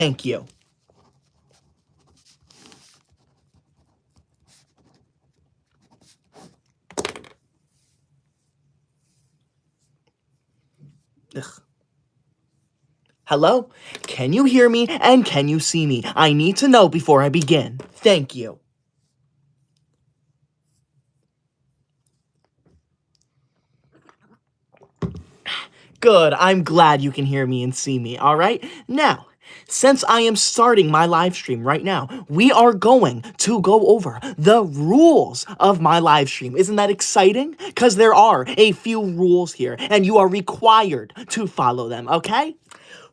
Thank you. Ugh. Hello? Can you hear me and can you see me? I need to know before I begin. Thank you. Good, I'm glad you can hear me and see me, alright? Now, since I am starting my live stream right now, we are going to go over the rules of my live stream. Isn't that exciting? Because there are a few rules here, and you are required to follow them, okay?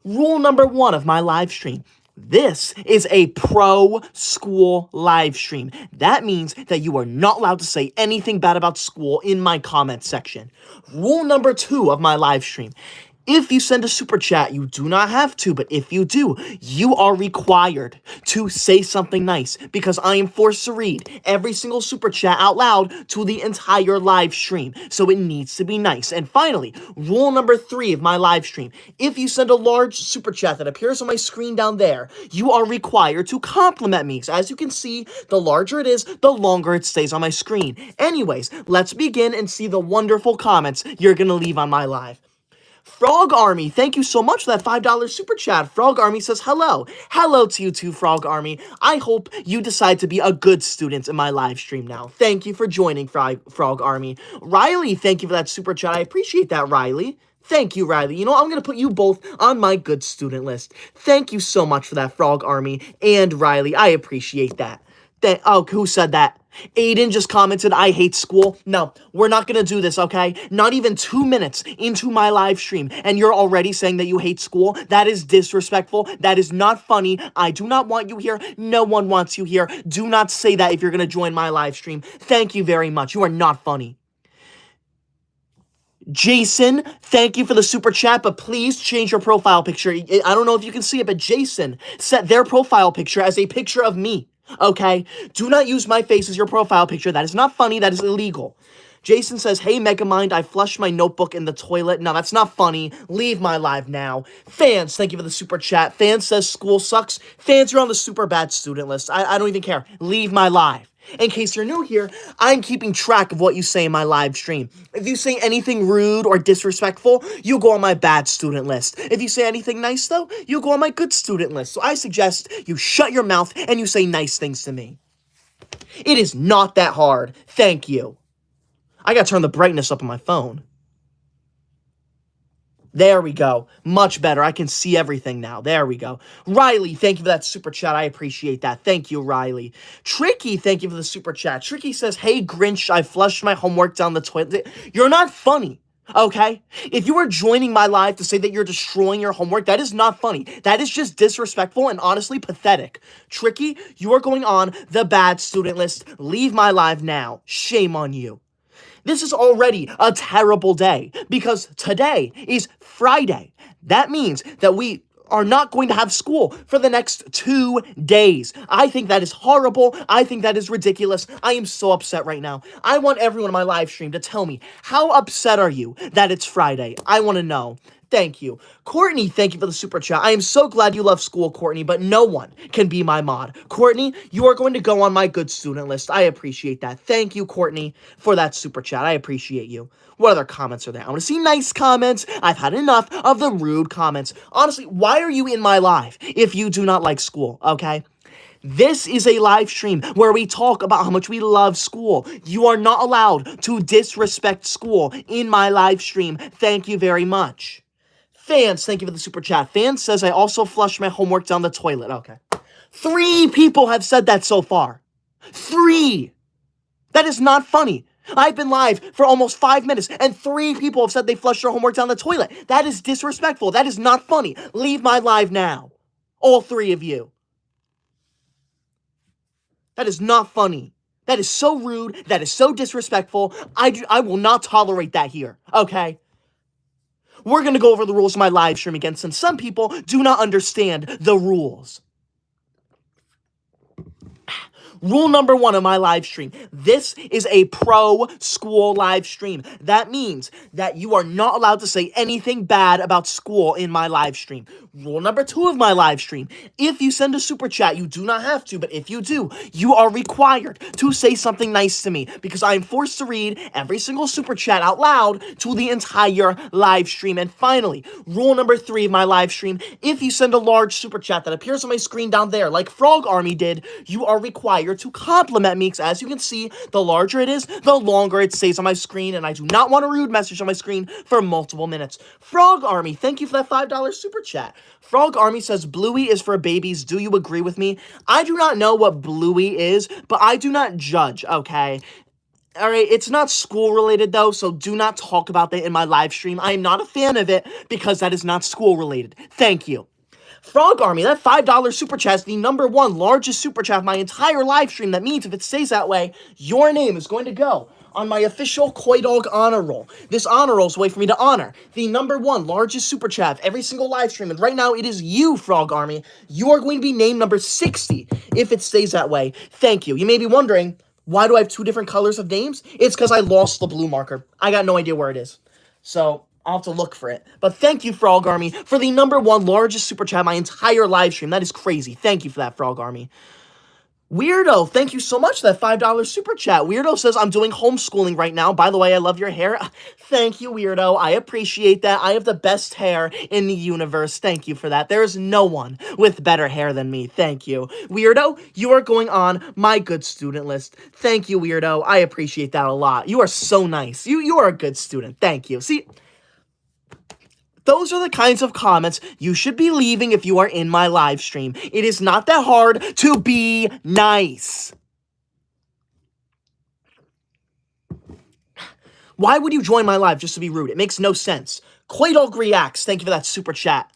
Rule number 1 of my live stream. This is a pro school live stream. That means that you are not allowed to say anything bad about school in my comment section. Rule number 2 of my live stream. If you send a super chat, you do not have to, but if you do, you are required to say something nice because I am forced to read every single super chat out loud to the entire live stream. So it needs to be nice. And finally, rule number 3 of my live stream. If you send a large super chat that appears on my screen down there, you are required to compliment me. So as you can see, the larger it is, the longer it stays on my screen. Anyways, let's begin and see the wonderful comments you're gonna leave on my live. Frog Army, thank you so much for that $5 super chat. Frog Army says hello. Hello to you too, Frog Army. I hope you decide to be a good student in my live stream now. Thank you for joining, Frog Army. Riley, thank you for that super chat. I appreciate that, Riley. Thank you, Riley. You know, I'm going to put you both on my good student list. Thank you so much for that, Frog Army and Riley. I appreciate that. Oh, who said that? Aiden just commented, I hate school. No, we're not gonna do this, okay? Not even 2 minutes into my live stream, and you're already saying that you hate school? That is disrespectful. That is not funny. I do not want you here. No one wants you here. Do not say that if you're gonna join my live stream. Thank you very much. You are not funny. Jason, thank you for the super chat, but please change your profile picture. I don't know if you can see it, but Jason set their profile picture as a picture of me, okay? Do not use my face as your profile picture. That is not funny. That is illegal. Jason says, hey, Megamind, I flushed my notebook in the toilet. No, that's not funny. Leave my live now. Fans, thank you for the super chat. Fans says school sucks. Fans, you're on the super bad student list. I don't even care. Leave my live. In case you're new here, I'm keeping track of what you say in my live stream. If you say anything rude or disrespectful, you'll go on my bad student list. If you say anything nice, though, you'll go on my good student list. So I suggest you shut your mouth and you say nice things to me. It is not that hard. Thank you. I gotta turn the brightness up on my phone. There we go. Much better. I can see everything now. There we go. Riley, thank you for that super chat. I appreciate that. Thank you, Riley. Tricky, thank you for the super chat. Tricky says, hey, Grinch, I flushed my homework down the toilet. You're not funny, okay? If you are joining my live to say that you're destroying your homework, that is not funny. That is just disrespectful and honestly pathetic. Tricky, you are going on the bad student list. Leave my live now. Shame on you. This is already a terrible day because today is Friday. That means that we are not going to have school for the next 2 days. I think that is horrible. I think that is ridiculous. I am so upset right now. I want everyone in my live stream to tell me, how upset are you that it's Friday? I want to know. Thank you. Courtney, thank you for the super chat. I am so glad you love school, Courtney, but no one can be my mod. Courtney, you are going to go on my good student list. I appreciate that. Thank you, Courtney, for that super chat. I appreciate you. What other comments are there? I want to see nice comments. I've had enough of the rude comments. Honestly, why are you in my live if you do not like school, okay? This is a live stream where we talk about how much we love school. You are not allowed to disrespect school in my live stream. Thank you very much. Fans, thank you for the super chat. Fans says, I also flushed my homework down the toilet. Okay. 3 people have said that so far. 3. That is not funny. I've been live for almost 5 minutes, and 3 people have said they flushed their homework down the toilet. That is disrespectful. That is not funny. Leave my live now. All 3 of you. That is not funny. That is so rude. That is so disrespectful. I will not tolerate that here. Okay? We're going to go over the rules of my live stream again, since some people do not understand the rules. Rule number one of my live stream. This is a pro school live stream. That means that you are not allowed to say anything bad about school in my live stream. Rule number two of my live stream. If you send a super chat, you do not have to, but if you do, you are required to say something nice to me because I am forced to read every single super chat out loud to the entire live stream. And finally, rule number three of my live stream. If you send a large super chat that appears on my screen down there, like Frog Army did, you are required to compliment me because as you can see, the larger it is, the longer it stays on my screen, and I do not want a rude message on my screen for multiple minutes. Frog Army, thank you for that $5 super chat. Frog Army says, Bluey is for babies. Do you agree with me? I do not know what Bluey is, but I do not judge, okay? Alright, it's not school related though, so do not talk about that in my live stream. I am not a fan of it because that is not school related. Thank you. Frog Army, that $5 super chat is the number one largest super chat of my entire live stream. That means if it stays that way, your name is going to go on my official Koi Dog honor roll. This honor roll is a way for me to honor the number one largest super chat of every single live stream. And right now, it is you, Frog Army. You are going to be named number 60 if it stays that way. Thank you. You may be wondering, why do I have two different colors of names? It's because I lost the blue marker. I got no idea where it is. So I'll have to look for it. But thank you, Frog Army, for the number one largest super chat of my entire live stream. That is crazy. Thank you for that, Frog Army. Weirdo, thank you so much for that $5 super chat. Weirdo says, I'm doing homeschooling right now. By the way, I love your hair. Thank you, Weirdo. I appreciate that. I have the best hair in the universe. Thank you for that. There is no one with better hair than me. Thank you. Weirdo, you are going on my good student list. Thank you, Weirdo. I appreciate that a lot. You are so nice. You are a good student. Thank you. See, those are the kinds of comments you should be leaving if you are in my live stream. It is not that hard to be nice. Why would you join my live just to be rude? It makes no sense. Quaydog Reacts, thank you for that super chat.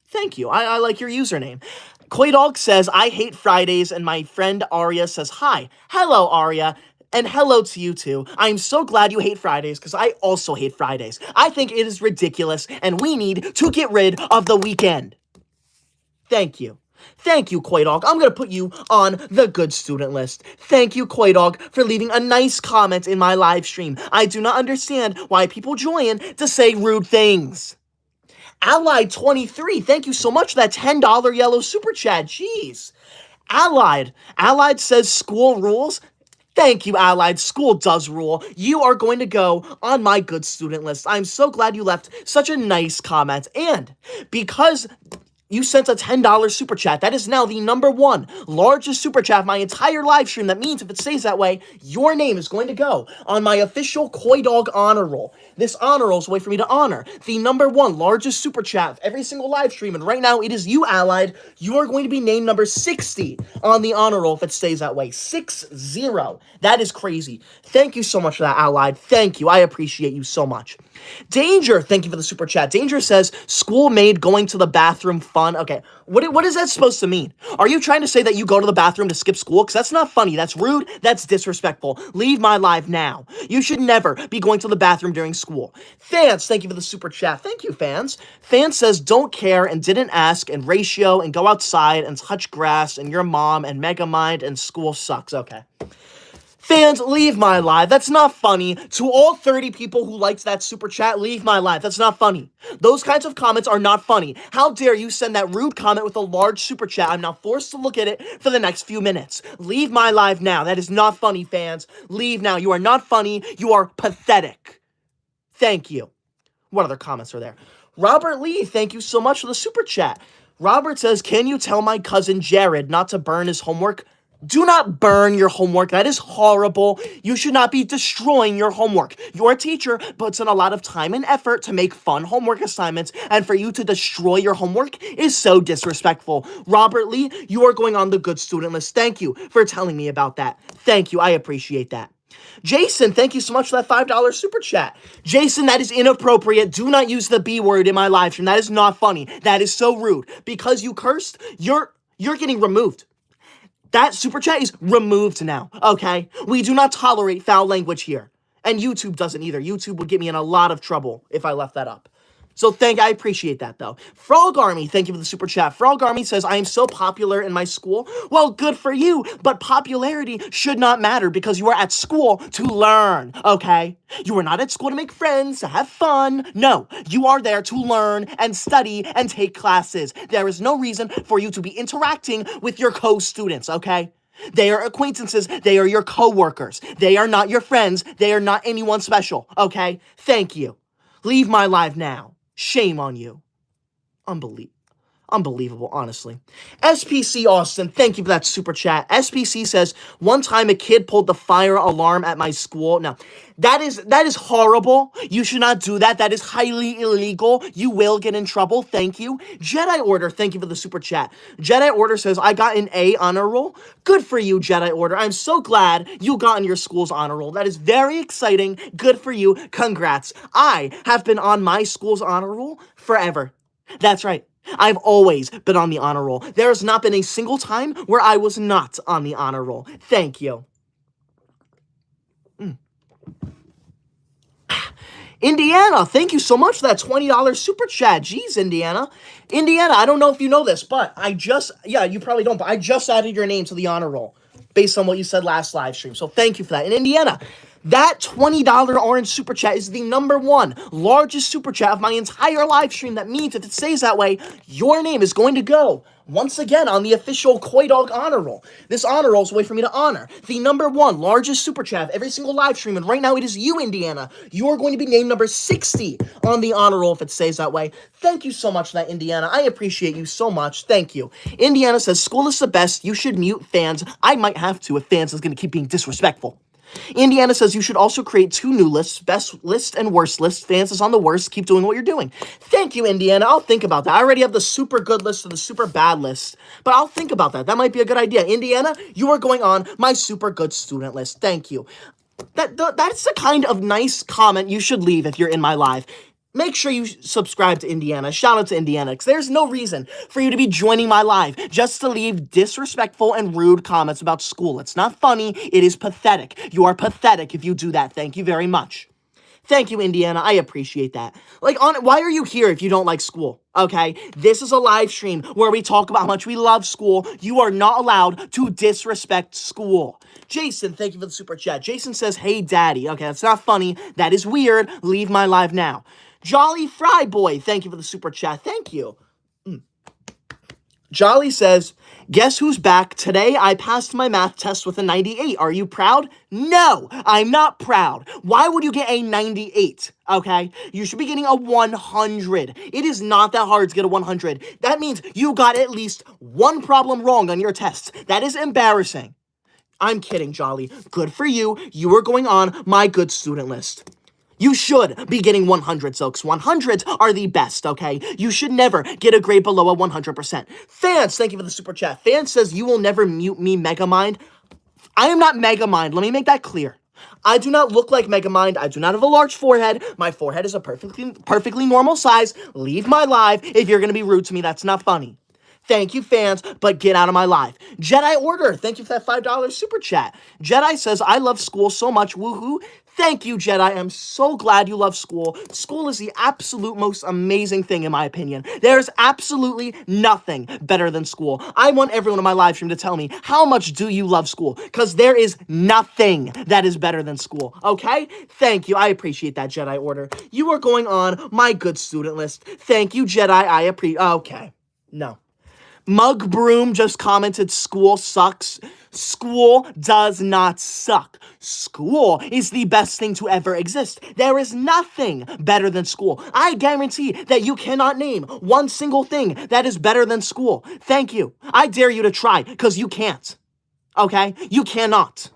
Thank you. I like your username. Quaydog says, I hate Fridays, and my friend Aria says, hi. Hello, Aria. And hello to you too. I'm so glad you hate Fridays because I also hate Fridays. I think it is ridiculous and we need to get rid of the weekend. Thank you. Thank you, Quaydog. I'm going to put you on the good student list. Thank you, Quaydog, for leaving a nice comment in my live stream. I do not understand why people join to say rude things. Allied23, thank you so much for that $10 yellow super chat. Jeez. Allied says school rules. Thank you, Allied. School does rule. You are going to go on my good student list. I'm so glad you left such a nice comment. And because you sent a $10 super chat, that is now the number one largest super chat of my entire live stream. That means if it stays that way, your name is going to go on my official Koi Dog honor roll. This honor roll is a way for me to honor the number one largest super chat of every single live stream. And right now, it is you, Allied. You are going to be named number 60 on the honor roll if it stays that way. 60. That is crazy. Thank you so much for that, Allied. Thank you. I appreciate you so much. Danger, thank you for the super chat. Danger says, school made going to the bathroom fun. Okay, what is that supposed to mean? Are you trying to say that you go to the bathroom to skip school? Because that's not funny. That's rude. That's disrespectful. Leave my live now. You should never be going to the bathroom during school. Fans, thank you for the super chat. Thank you, Fans. Fans says, don't care and didn't ask and ratio and go outside and touch grass and your mom and Megamind and school sucks. Okay. Fans, leave my live. That's not funny. To all 30 people who liked that super chat, leave my live. That's not funny. Those kinds of comments are not funny. How dare you send that rude comment with a large super chat? I'm now forced to look at it for the next few minutes. Leave my live now. That is not funny, fans. Leave now. You are not funny. You are pathetic. Thank you. What other comments are there? Robert Lee, thank you so much for the super chat. Robert says, can you tell my cousin Jared not to burn his homework? Do not burn your homework. That is horrible. You should not be destroying your homework. Your teacher puts in a lot of time and effort to make fun homework assignments, and for you to destroy your homework is so disrespectful. Robert Lee, you are going on the good student list. Thank you for telling me about that. Thank you. I appreciate that. Jason, thank you so much for that $5 super chat. Jason, that is inappropriate. Do not use the B word in my live stream. That is not funny. That is so rude. Because you cursed, you're getting removed. That super chat is removed now, okay? We do not tolerate foul language here. And YouTube doesn't either. YouTube would get me in a lot of trouble if I left that up. So I appreciate that though. Frog Army, thank you for the super chat. Frog Army says, I am so popular in my school. Well, good for you, but popularity should not matter because you are at school to learn, okay? You are not at school to make friends, to have fun. No, you are there to learn and study and take classes. There is no reason for you to be interacting with your co-students, okay? They are acquaintances. They are your co-workers. They are not your friends. They are not anyone special, okay? Thank you. Leave my live now. Shame on you. Unbelievable, honestly. SPC Austin, thank you for that super chat. SPC says, one time a kid pulled the fire alarm at my school. Now, that is horrible. You should not do that. That is highly illegal. You will get in trouble. Thank you. Jedi Order, thank you for the super chat. Jedi Order says, I got an A honor roll. Good for you, Jedi Order. I'm so glad you got in your school's honor roll. That is very exciting. Good for you. Congrats. I have been on my school's honor roll forever. That's right. I've always been on the honor roll. There has not been a single time where I was not on the honor roll. Thank you. Indiana, thank you so much for that $20 super chat. Jeez, Indiana. Indiana, I don't know if you know this, but you probably don't, but I just added your name to the honor roll based on what you said last live stream. So thank you for that. And Indiana, that $20 orange super chat is the #1 largest super chat of my entire live stream. That means if it stays that way, your name is going to go once again on the official Koi Dog honor roll. This honor roll is a way for me to honor the #1 largest super chat of every single live stream. And right now it is you, Indiana. You are going to be named number 60 on the honor roll if it stays that way. Thank you so much for that, Indiana. I appreciate you so much. Thank you. Indiana says, school is the best. You should mute fans. I might have to if fans is going to keep being disrespectful. Indiana says you should also create 2 new lists, best list and worst list. Fans is on the worst. Keep doing what you're doing. Thank you, Indiana. I'll think about that. I already have the super good list and the super bad list, but I'll think about that. That might be a good idea. Indiana, you are going on my super good student list. Thank you. That's the kind of nice comment you should leave if you're in my live. Make sure you subscribe to Indiana. Shout out to Indiana, because there's no reason for you to be joining my live just to leave disrespectful and rude comments about school. It's not funny. It is pathetic. You are pathetic if you do that. Thank you very much. Thank you, Indiana. I appreciate that. Why are you here if you don't like school? Okay? This is a live stream where we talk about how much we love school. You are not allowed to disrespect school. Jason, thank you for the super chat. Jason says, hey, daddy. Okay, that's not funny. That is weird. Leave my live now. Jolly Fry Boy, thank you for the super chat. Thank you. Jolly says, guess who's back? Today I passed my math test with a 98. Are you proud? No, I'm not proud. Why would you get a 98? Okay? You should be getting a 100. It is not that hard to get a 100. That means you got at least one problem wrong on your test. That is embarrassing. I'm kidding, Jolly. Good for you. You are going on my good student list. You should be getting 100, Silks. 100s are the best, okay? You should never get a grade below a 100%. Fans, thank you for the super chat. Fans says, you will never mute me, Megamind. I am not Megamind. Let me make that clear. I do not look like Megamind. I do not have a large forehead. My forehead is a perfectly normal size. Leave my live if you're going to be rude to me. That's not funny. Thank you, fans, but get out of my live. Jedi Order, thank you for that $5 super chat. Jedi says, I love school so much, woohoo. Thank you, Jedi. I'm so glad you love school. School is the absolute most amazing thing, in my opinion. There's absolutely nothing better than school. I want everyone in my live stream to tell me, how much do you love school? Because there is nothing that is better than school, okay? Thank you. I appreciate that, Jedi Order. You are going on my good student list. Thank you, Jedi. I appreciate... Okay. No. Mug Broom just commented, school sucks. School does not suck. School is the best thing to ever exist. There is nothing better than school. I guarantee that you cannot name one single thing that is better than school. Thank you. I dare you to try, because you can't. Okay? You cannot.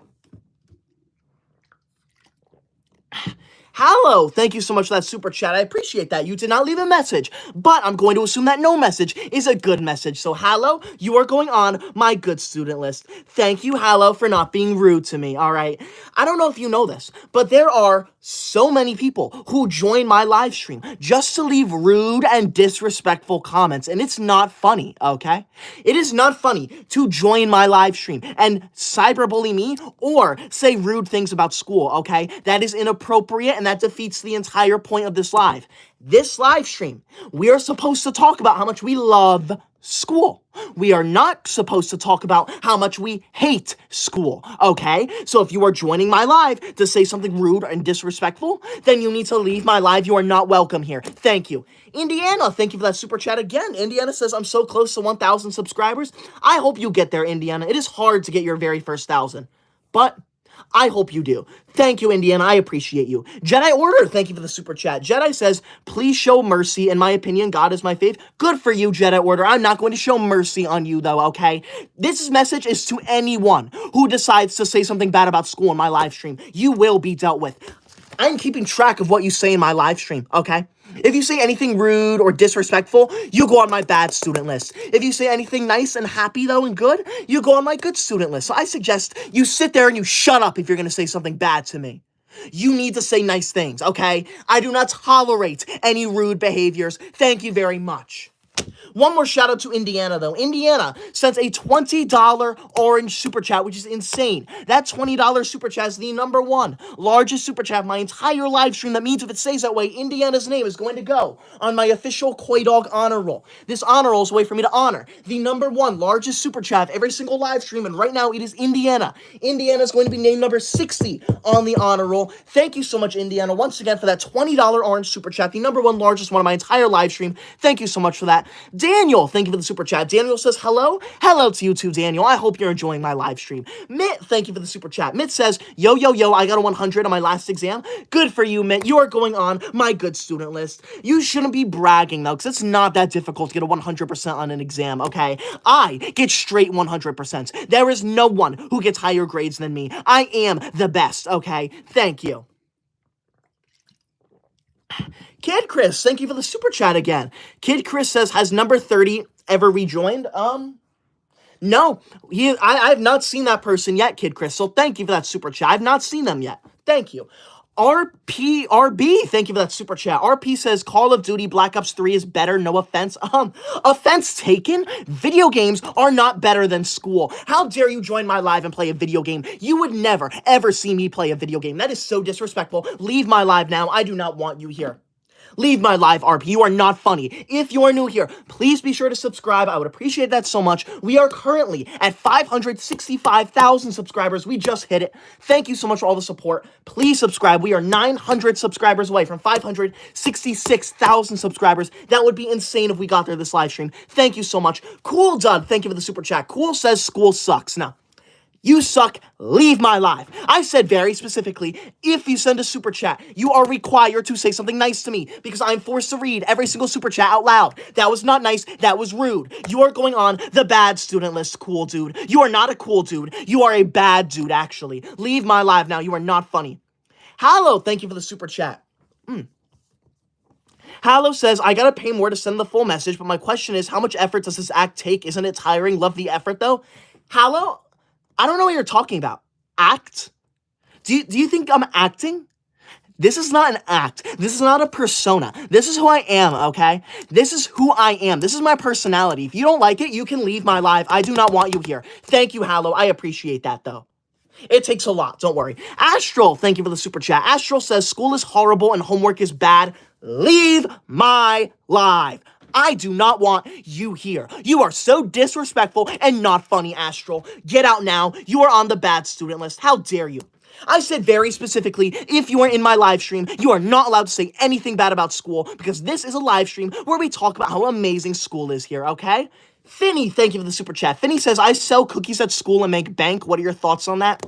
Hallow, thank you so much for that super chat. I appreciate that. You did not leave a message, but I'm going to assume that no message is a good message. So, Hallow, you are going on my good student list. Thank you, Hallow, for not being rude to me, all right? I don't know if you know this, but there are so many people who join my live stream just to leave rude and disrespectful comments, and it's not funny, okay? It is not funny to join my live stream and cyberbully me or say rude things about school, okay? That is inappropriate, and that defeats the entire point of this live. This live stream, we are supposed to talk about how much we love school. We are not supposed to talk about how much we hate school, okay? So if you are joining my live to say something rude and disrespectful, then you need to leave my live. You are not welcome here. Thank you. Indiana, thank you for that super chat again. Indiana says, I'm so close to 1,000 subscribers. I hope you get there, Indiana. It is hard to get your very first 1,000, but I hope you do. Thank you, Indiana. I appreciate you. Jedi Order, thank you for the super chat. Jedi says, please show mercy. In my opinion, God is my faith. Good for you, Jedi Order. I'm not going to show mercy on you, though, okay? This message is to anyone who decides to say something bad about school in my live stream. You will be dealt with. I'm keeping track of what you say in my live stream, okay? If you say anything rude or disrespectful, you go on my bad student list. If you say anything nice and happy, though, and good, you go on my good student list. So I suggest you sit there and you shut up if you're going to say something bad to me. You need to say nice things, okay? I do not tolerate any rude behaviors. Thank you very much. One more shout out to Indiana, though. Indiana sends a $20 orange super chat, which is insane. That $20 super chat is the #1 largest super chat of my entire live stream. That means if it stays that way, Indiana's name is going to go on my official Koi Dog honor roll. This honor roll is a way for me to honor the #1 largest super chat of every single live stream, and right now it is Indiana. Indiana is going to be named number 60 on the honor roll. Thank you so much, Indiana, once again for that $20 orange super chat, the #1 largest one of my entire live stream. Thank you so much for that. Daniel, thank you for the super chat. Daniel says, hello. Hello to you too, Daniel. I hope you're enjoying my live stream. Mitt, thank you for the super chat. Mitt says, yo, yo, yo, I got a 100 on my last exam. Good for you, Mitt. You are going on my good student list. You shouldn't be bragging, though, because it's not that difficult to get a 100% on an exam, okay? I get straight 100%. There is no one who gets higher grades than me. I am the best, okay? Thank you. Kid Chris, thank you for the super chat again. Kid Chris says, has number 30 ever rejoined? No. I have not seen that person yet, Kid Chris, so thank you for that super chat. I've not seen them yet. Thank you. RP, thank you for that super chat. RP says, Call of Duty Black Ops 3 is better, no offense. Offense taken? Video games are not better than school. How dare you join my live and play a video game? You would never, ever see me play a video game. That is so disrespectful. Leave my live now. I do not want you here. Leave my live, RP. You are not funny. If you are new here, please be sure to subscribe. I would appreciate that so much. We are currently at 565,000 subscribers. We just hit it. Thank you so much for all the support. Please subscribe. We are 900 subscribers away from 566,000 subscribers. That would be insane if we got there this live stream. Thank you so much. Cool Dud, thank you for the super chat. Cool says school sucks. Now, you suck, leave my live. I said very specifically, if you send a super chat, you are required to say something nice to me because I'm forced to read every single super chat out loud. That was not nice, that was rude. You are going on the bad student list, cool dude. You are not a cool dude. You are a bad dude, actually. Leave my live now, you are not funny. Hallow, thank you for the super chat. Hallow says, I gotta pay more to send the full message, but my question is, how much effort does this act take? Isn't it tiring? Love the effort, though. Hallow? I don't know what you're talking about. Act? Do you think I'm acting? This is not an act. This is not a persona. This is who I am, okay? This is who I am. This is my personality. If you don't like it, you can leave my live. I do not want you here. Thank you, Hallow. I appreciate that, though. It takes a lot. Don't worry. Astral, thank you for the super chat. Astral says, school is horrible and homework is bad. Leave my live. I do not want you here. You are so disrespectful and not funny, Astral. Get out now. You are on the bad student list. How dare you? I said very specifically, if you are in my live stream, you are not allowed to say anything bad about school because this is a live stream where we talk about how amazing school is here, okay? Finny, thank you for the super chat. Finny says, I sell cookies at school and make bank. What are your thoughts on that?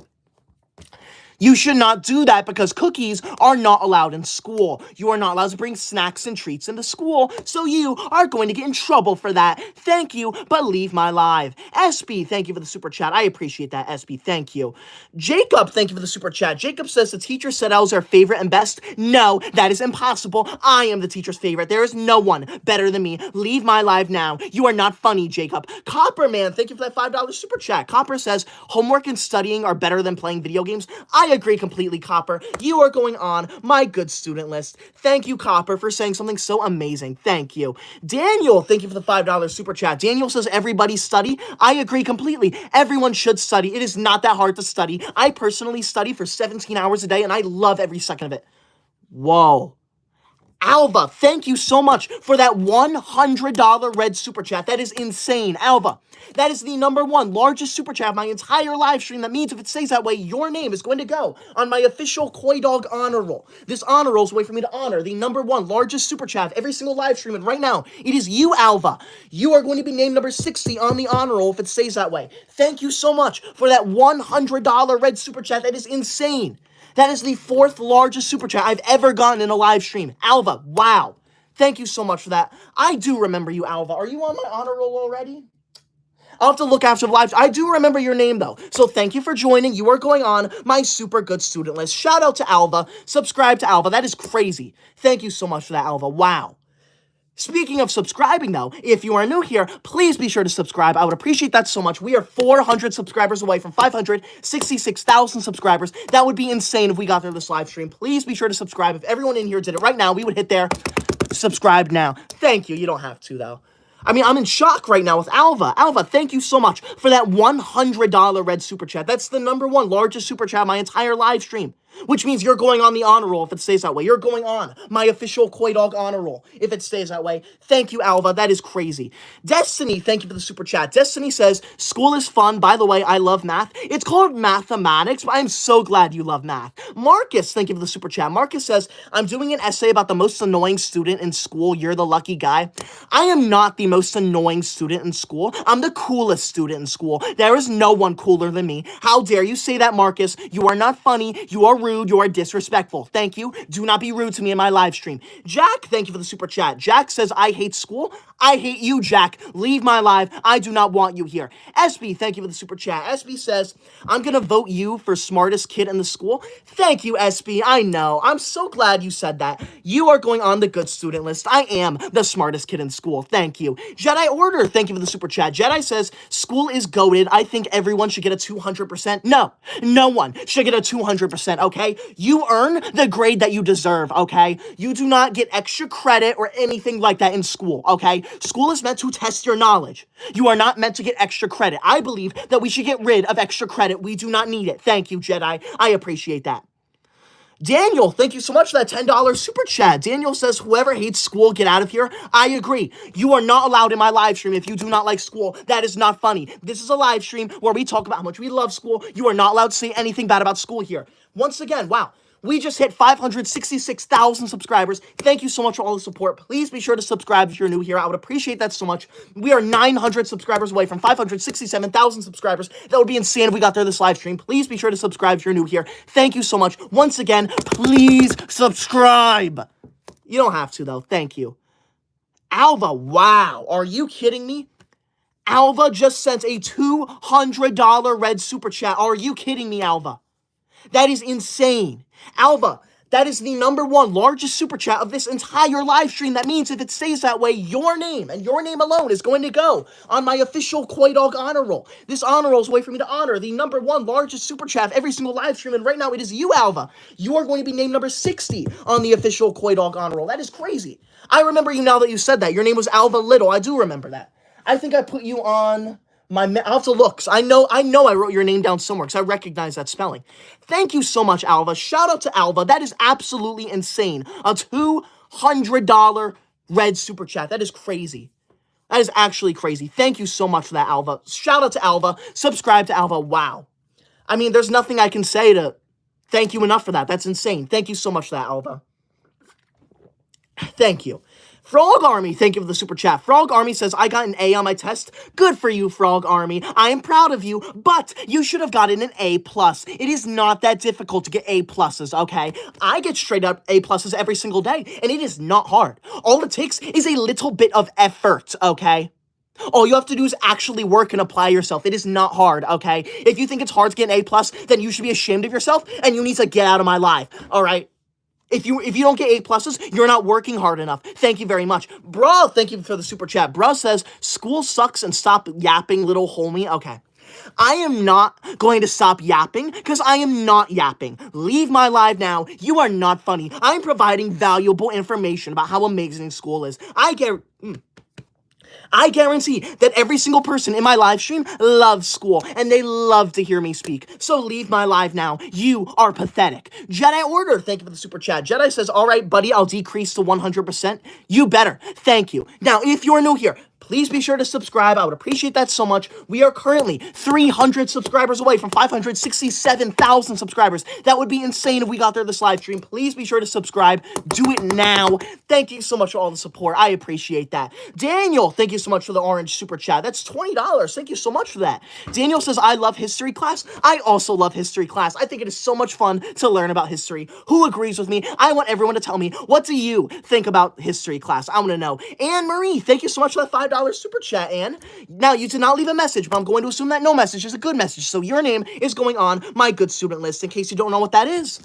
You should not do that because cookies are not allowed in school. You are not allowed to bring snacks and treats into school, so you are going to get in trouble for that. Thank you, but leave my live. SB, thank you for the super chat. I appreciate that, SB. Thank you. Jacob, thank you for the super chat. Jacob says the teacher said I was our favorite and best. No, that is impossible. I am the teacher's favorite. There is no one better than me. Leave my live now. You are not funny, Jacob. Copper Man, thank you for that $5 super chat. Copper says homework and studying are better than playing video games. I I agree completely, Copper. You are going on my good student list. Thank you, Copper, for saying something so amazing. Thank you. Daniel, thank you for the $5 super chat. Daniel says everybody study. I agree completely. Everyone should study. It is not that hard to study. I personally study for 17 hours a day, and I love every second of it. Whoa. Alva, thank you so much for that $100 red super chat. That is insane. Alva, that is the #1 largest super chat of my entire live stream. That means if it stays that way, your name is going to go on my official Koi Dog honor roll. This honor roll is a way for me to honor the #1 largest super chat of every single live stream. And right now, it is you, Alva. You are going to be named number 60 on the honor roll if it stays that way. Thank you so much for that $100 red super chat. That is insane. That is the 4th largest super chat I've ever gotten in a live stream. Alva, wow. Thank you so much for that. I do remember you, Alva. Are you on my honor roll already? I'll have to look after the live. I do remember your name, though. So thank you for joining. You are going on my super good student list. Shout out to Alva. Subscribe to Alva. That is crazy. Thank you so much for that, Alva. Wow. Speaking of subscribing, though, if you are new here, please be sure to subscribe. I would appreciate that so much. We are 400 subscribers away from 566,000 subscribers. That would be insane if we got through this live stream. Please be sure to subscribe. If everyone in here did it right now, we would hit there. Subscribe now. Thank you. You don't have to, though. I mean, I'm in shock right now with Alva. Alva, thank you so much for that $100 red super chat. That's the #1 largest super chat of my entire live stream. Which means you're going on the honor roll if it stays that way. You're going on my official Koi Dog honor roll if it stays that way. Thank you, Alva. That is crazy. Destiny, thank you for the super chat. Destiny says, school is fun. By the way, I love math. It's called mathematics, but I'm so glad you love math. Marcus, thank you for the super chat. Marcus says, I'm doing an essay about the most annoying student in school. You're the lucky guy. I am not the most annoying student in school. I'm the coolest student in school. There is no one cooler than me. How dare you say that, Marcus? You are not funny. You are rude. You are disrespectful. Thank you. Do not be rude to me in my live stream. Jack, thank you for the super chat. Jack says, I hate school. I hate you, Jack. Leave my live. I do not want you here. SB, thank you for the super chat. SB says, I'm going to vote you for smartest kid in the school. Thank you, SB. I know. I'm so glad you said that. You are going on the good student list. I am the smartest kid in school. Thank you. Jedi Order, thank you for the super chat. Jedi says, school is goated. I think everyone should get a 200%. No, no one should get a 200%, okay? You earn the grade that you deserve, okay? You do not get extra credit or anything like that in school, okay? School is meant to test your knowledge. You are not meant to get extra credit. I believe that we should get rid of extra credit. We do not need it. Thank you, Jedi. I appreciate that. Daniel, thank you so much for that $10 super chat. Daniel says, whoever hates school, get out of here. I agree. You are not allowed in my live stream if you do not like school. That is not funny. This is a live stream where we talk about how much we love school. You are not allowed to say anything bad about school here. Once again, wow. We just hit 566,000 subscribers. Thank you so much for all the support. Please be sure to subscribe if you're new here. I would appreciate that so much. We are 900 subscribers away from 567,000 subscribers. That would be insane if we got there this live stream. Please be sure to subscribe if you're new here. Thank you so much. Once again, please subscribe. You don't have to, though. Thank you. Alva, wow. Are you kidding me? Alva just sent a $200 red super chat. Are you kidding me, Alva? That is insane. Alva, that is the #1 largest super chat of this entire live stream. That means if it stays that way, your name and your name alone is going to go on my official Koi Dog honor roll. This honor roll is a way for me to honor the #1 largest super chat of every single live stream. And right now it is you, Alva. You are going to be named number 60 on the official Koi Dog honor roll. That is crazy. I remember you now that you said that. Your name was Alva Little. I do remember that. I think I put you on I'll have to look, 'cause I know I wrote your name down somewhere, because I recognize that spelling. Thank you so much, Alva. Shout out to Alva. That is absolutely insane. A $200 red super chat. That is crazy. That is actually crazy. Thank you so much for that, Alva. Shout out to Alva. Subscribe to Alva. Wow. I mean, there's nothing I can say to thank you enough for that. That's insane. Thank you so much for that, Alva. Thank you. Frog Army, thank you for the super chat. Frog Army says, I got an A on my test. Good for you, Frog Army. I am proud of you, but you should have gotten an A+. It is not that difficult to get A+, okay? I get straight up A+ every single day, and it is not hard. All it takes is a little bit of effort, okay? All you have to do is actually work and apply yourself. It is not hard, okay? If you think it's hard to get an A+, then you should be ashamed of yourself, and you need to get out of my life, all right? If you don't get A+, you're not working hard enough. Thank you very much. Bro, thank you for the super chat. Bro says, school sucks and stop yapping, little homie. Okay. I am not going to stop yapping because I am not yapping. Leave my live now. You are not funny. I'm providing valuable information about how amazing school is. I guarantee that every single person in my live stream loves school and they love to hear me speak. So leave my live now. You are pathetic. Jedi Order, thank you for the super chat. Jedi says, all right, buddy, I'll decrease to 100%. You better. Thank you. Now, if you're new here, please be sure to subscribe. I would appreciate that so much. We are currently 300 subscribers away from 567,000 subscribers. That would be insane if we got there this live stream. Please be sure to subscribe. Do it now. Thank you so much for all the support. I appreciate that. Daniel, thank you so much for the orange super chat. That's $20. Thank you so much for that. Daniel says, I love history class. I also love history class. I think it is so much fun to learn about history. Who agrees with me? I want everyone to tell me, what do you think about history class? I want to know. Anne Marie, thank you so much for that $5 super chat, Anne. Now, you did not leave a message, but I'm going to assume that no message is a good message. So your name is going on my good student list in case you don't know what that is.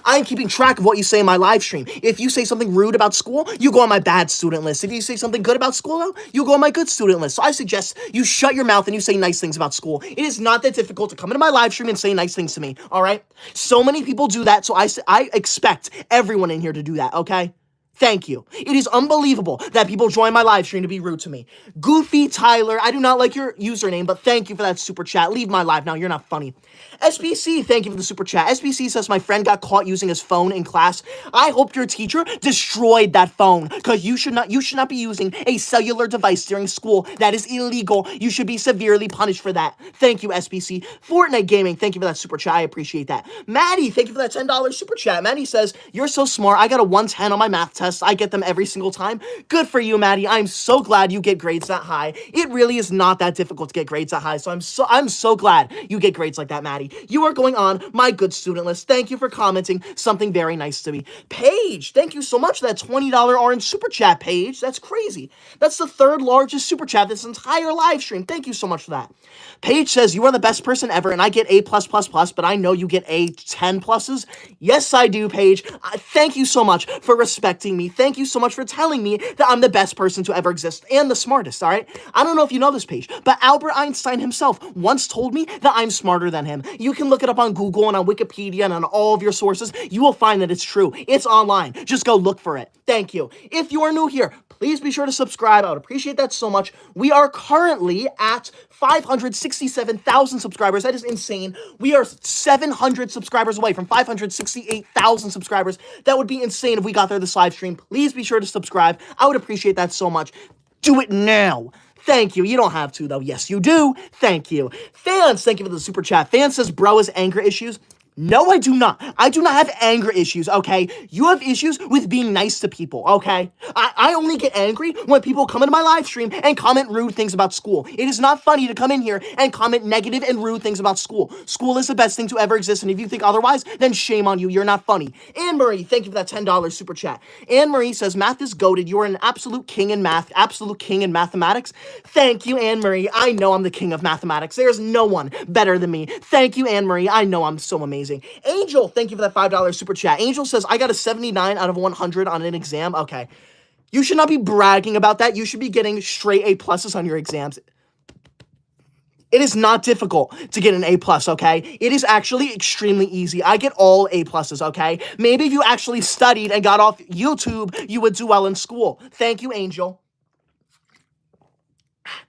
I am keeping track of what you say in my live stream. If you say something rude about school, you go on my bad student list. If you say something good about school, though, you go on my good student list. So I suggest you shut your mouth and you say nice things about school. It is not that difficult to come into my live stream and say nice things to me, all right? So many people do that, so I expect everyone in here to do that, okay? Thank you. It is unbelievable that people join my live stream to be rude to me. Goofy Tyler, I do not like your username, but thank you for that super chat. Leave my live now. You're not funny. SPC, thank you for the super chat. SPC says my friend got caught using his phone in class. I hope your teacher destroyed that phone because you should not be using a cellular device during school. That is illegal. You should be severely punished for that. Thank you, SPC. Fortnite Gaming, thank you for that super chat. I appreciate that. Maddie, thank you for that $10 super chat. Maddie says, you're so smart. I got a 110 on my math test. I get them every single time. Good for you, Maddie. I'm so glad you get grades that high. It really is not that difficult to get grades that high, so I'm so glad you get grades like that, Maddie. You are going on my good student list. Thank you for commenting something very nice to me. Paige, thank you so much for that $20 orange super chat, Paige. That's crazy. That's the third largest super chat this entire live stream. Thank you so much for that. Paige says, you are the best person ever, and I get A+++, but I know you get A 10 pluses. Yes, I do, Paige. Thank you so much for respecting me. Thank you so much for telling me that I'm the best person to ever exist and the smartest, all right? I don't know if you know this, Paige, but Albert Einstein himself once told me that I'm smarter than him. You can look it up on Google and on Wikipedia and on all of your sources. You will find that it's true. It's online. Just go look for it. Thank you. If you are new here, please be sure to subscribe. I would appreciate that so much. We are currently at 567,000 subscribers. That is insane. We are 700 subscribers away from 568,000 subscribers. That would be insane if we got there this live stream. Please be sure to subscribe. I would appreciate that so much. Do it now. Thank you. You don't have to, though. Yes, you do. Thank you. Fans, thank you for the super chat. Fan says, bro has anger issues. No, I do not. I do not have anger issues, okay? You have issues with being nice to people, okay? I only get angry when people come into my live stream and comment rude things about school. It is not funny to come in here and comment negative and rude things about school. School is the best thing to ever exist, and if you think otherwise, then shame on you. You're not funny. Anne Marie, thank you for that $10 super chat. Anne Marie says, math is goated. You are an absolute king in math, absolute king in mathematics. Thank you, Anne Marie. I know I'm the king of mathematics. There's no one better than me. Thank you, Anne Marie. I know I'm so amazing. Angel, thank you for that $5 super chat. Angel says, I got a 79 out of 100 on an exam. Okay. You should not be bragging about that. You should be getting straight A pluses on your exams. It is not difficult to get an A plus, okay? It is actually extremely easy. I get all A pluses, okay? Maybe if you actually studied and got off YouTube, you would do well in school. Thank you, Angel.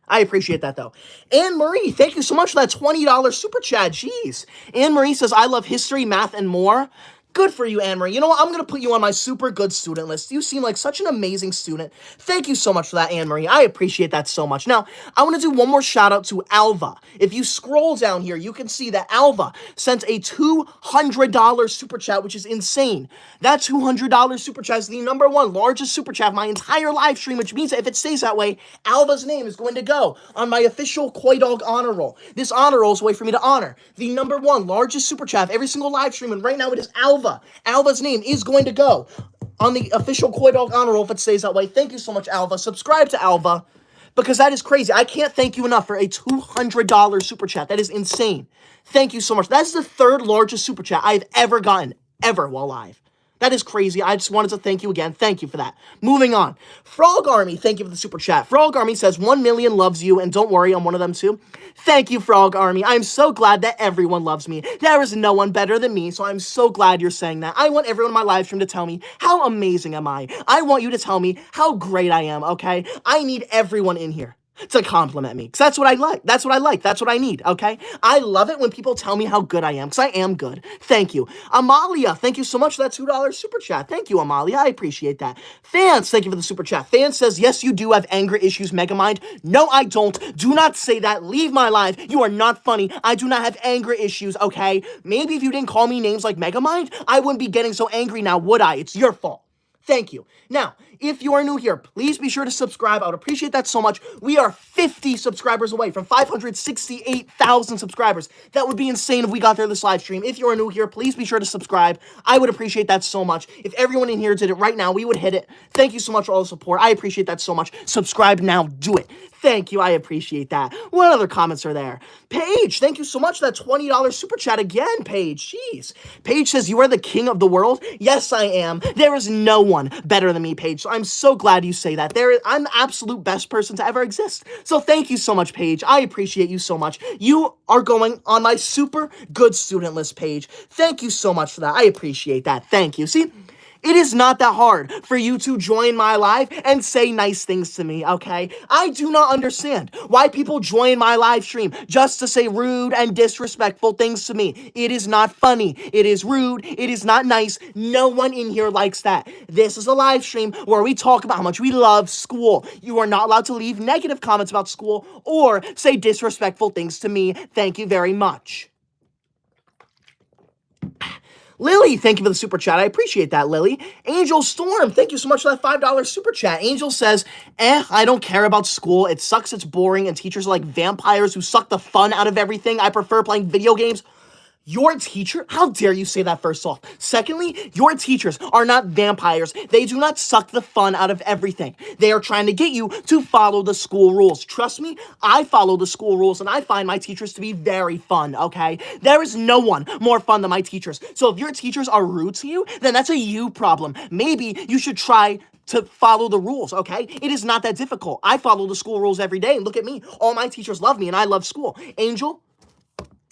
I appreciate that, though. Anne Marie, thank you so much for that $20 super chat. Jeez. Anne Marie says, I love history, math, and more. Good for you, Anne Marie. You know what? I'm going to put you on my super good student list. You seem like such an amazing student. Thank you so much for that, Anne Marie. I appreciate that so much. Now, I want to do one more shout out to Alva. If you scroll down here, you can see that Alva sent a $200 super chat, which is insane. That $200 super chat is the #1 largest super chat of my entire live stream, which means that if it stays that way, Alva's name is going to go on my official Koi Dog honor roll. This honor roll is a way for me to honor the #1 largest super chat of every single live stream, and right now it is Alva. Alva's name is going to go on the official Koi Dog honor roll if it stays that way. Thank you so much, Alva. Subscribe to Alva because that is crazy. I can't thank you enough for a $200 super chat. That is insane. Thank you so much. That's the third largest super chat I've ever gotten, ever while live. That is crazy. I just wanted to thank you again. Thank you for that. Moving on. Frog Army, thank you for the super chat. Frog Army says 1 million loves you, and don't worry, I'm one of them too. Thank you, Frog Army. I'm so glad that everyone loves me. There is no one better than me, so I'm so glad you're saying that. I want everyone in my live stream to tell me how amazing am I. I want you to tell me how great I am, okay? I need everyone in here to compliment me, because that's what I like. That's what I like. That's what I need, okay? I love it when people tell me how good I am, because I am good. Thank you. Amalia, thank you so much for that $2 super chat. Thank you, Amalia. I appreciate that. Fans, thank you for the super chat. Fans says, yes, you do have anger issues, Megamind. No, I don't. Do not say that. Leave my life. You are not funny. I do not have anger issues, okay? Maybe if you didn't call me names like Megamind, I wouldn't be getting so angry now, would I? It's your fault. Thank you. Now, if you are new here, please be sure to subscribe. I would appreciate that so much. We are 50 subscribers away from 568,000 subscribers. That would be insane if we got there this live stream. If you are new here, please be sure to subscribe. I would appreciate that so much. If everyone in here did it right now, we would hit it. Thank you so much for all the support. I appreciate that so much. Subscribe now. Do it. Thank you. I appreciate that. What other comments are there? Paige, thank you so much for that $20 super chat again, Paige. Jeez. Paige says, you are the king of the world. Yes, I am. There is no one better than me, Paige. So I'm so glad you say that. I'm the absolute best person to ever exist. So thank you so much, Paige. I appreciate you so much. You are going on my super good student list, Paige. Thank you so much for that. I appreciate that. Thank you. See? It is not that hard for you to join my live and say nice things to me, okay? I do not understand why people join my live stream just to say rude and disrespectful things to me. It is not funny. It is rude. It is not nice. No one in here likes that. This is a live stream where we talk about how much we love school. You are not allowed to leave negative comments about school or say disrespectful things to me. Thank you very much. Lily, thank you for the super chat. I appreciate that, Lily. Angel Storm, thank you so much for that $5 super chat. Angel says, I don't care about school. It sucks, it's boring, and teachers are like vampires who suck the fun out of everything. I prefer playing video games. Your teacher? How dare you say that first off? Secondly, your teachers are not vampires. They do not suck the fun out of everything. They are trying to get you to follow the school rules. Trust me, I follow the school rules and I find my teachers to be very fun, okay? There is no one more fun than my teachers. So if your teachers are rude to you, then that's a you problem. Maybe you should try to follow the rules, okay? It is not that difficult. I follow the school rules every day and look at me. All my teachers love me and I love school. Angel,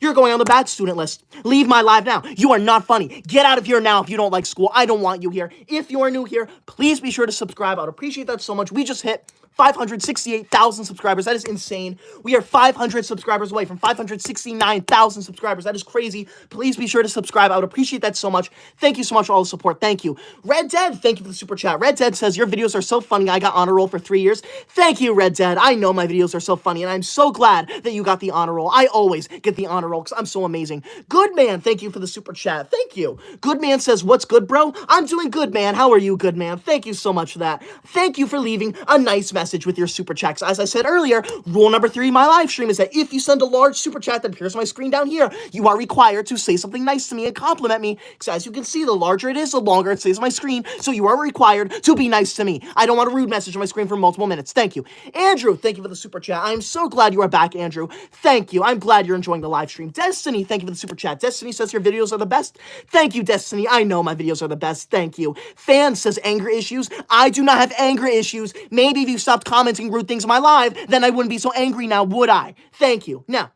you're going on the bad student list. Leave my live now. You are not funny. Get out of here now if you don't like school. I don't want you here. If you are new here, please be sure to subscribe. I would appreciate that so much. We just hit 568,000 subscribers. That is insane. We are 500 subscribers away from 569,000 subscribers. That is crazy. Please be sure to subscribe. I would appreciate that so much. Thank you so much for all the support. Thank you. Red Dead, thank you for the super chat. Red Dead says, your videos are so funny. I got honor roll for 3 years. Thank you, Red Dead. I know my videos are so funny, and I'm so glad that you got the honor roll. I always get the honor roll because I'm so amazing. Good man, thank you for the super chat. Thank you. Good man says, what's good, bro? I'm doing good, man. How are you, good man? Thank you so much for that. Thank you for leaving a nice message with your super chats. As I said earlier, rule number 3 in my live stream is that if you send a large super chat that appears on my screen down here, you are required to say something nice to me and compliment me. Because as you can see, the larger it is, the longer it stays on my screen. So you are required to be nice to me. I don't want a rude message on my screen for multiple minutes. Thank you. Andrew, thank you for the super chat. I'm so glad you are back, Andrew. Thank you. I'm glad you're enjoying the live stream. Destiny, thank you for the super chat. Destiny says your videos are the best. Thank you, Destiny. I know my videos are the best. Thank you. Fan says anger issues. I do not have anger issues. Maybe if you stopped commenting rude things in my live, then I wouldn't be so angry now, would I? Thank you. Now,